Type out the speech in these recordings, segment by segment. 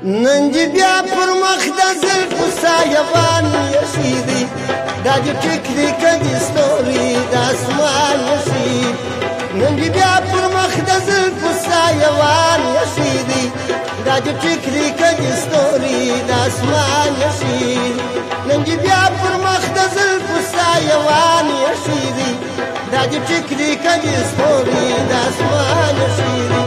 نن دې بیا پر مخ د زلفو سایبان یشي دي دا دې ټیکري کدي ستوري د اسمان یشي نن دې بیا پر مخ د زلفو سایبان یشي دي دا دې ټیکري کدي ستوري د اسمان یشي نن دې بیا پر مخ د زلفو سایبان یشي دي دا دې ټیکري کدي ستوري د اسمان یشي دي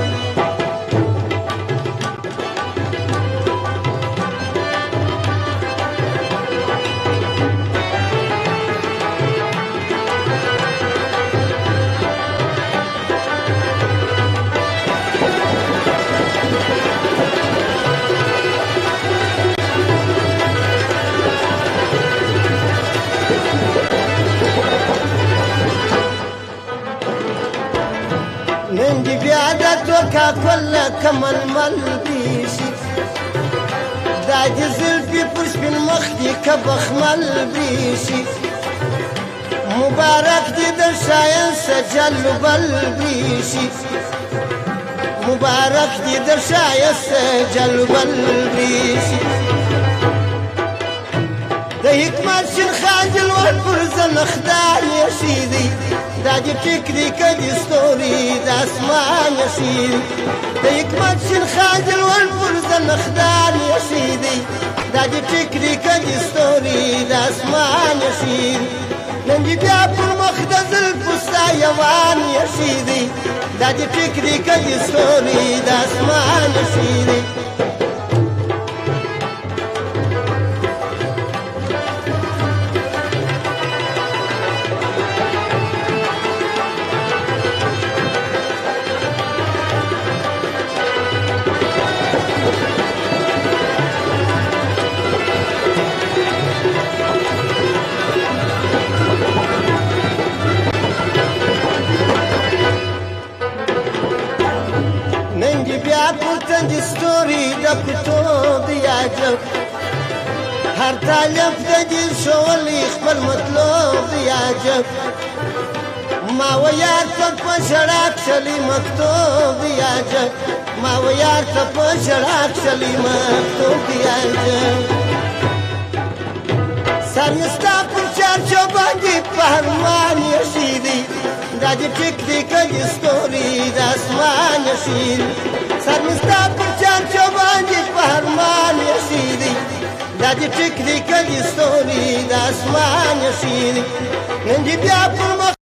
نن دې بیا د توکا کله کململ بریشي دا دې زلفې پر سپین مخ دې که بخمل بریشي مبارک دې د ښایسته جلبل بریشي مبارک دې د ښایسته جلبل بریشي د حکمت شین خاجل ور پر زنخدان یشي دي دا دې ټیکري کدي ستوري د اسمان یشي د حکمت شین خاجل ور پر زنخدان یشي دي دا دې ټیکري کدي ستوري د اسمان یشي نن دې بیا پر مخ د زلفو سایوان یشي دي دا دې ټیکري کدي ستوري د اسمان یشي دي د ستوري د کوټو د عجب هر طالب د دې شولې خپل مطلوب د عجب ما و یار ته په ژړا کښلي مکتوب د عجب ما و یار ته په ژړا کښلي مکتوب د عجب سر مې ستا پر چارچو باندې په ارمان یشي دي دا دې ټیکري کدي ستوري د اسمان یشي سر مې ستا پر چارچو باندې په ارمان یشي دي دا دې ټیکري کدي ستوري د اسمان یشي نن دې بیا پر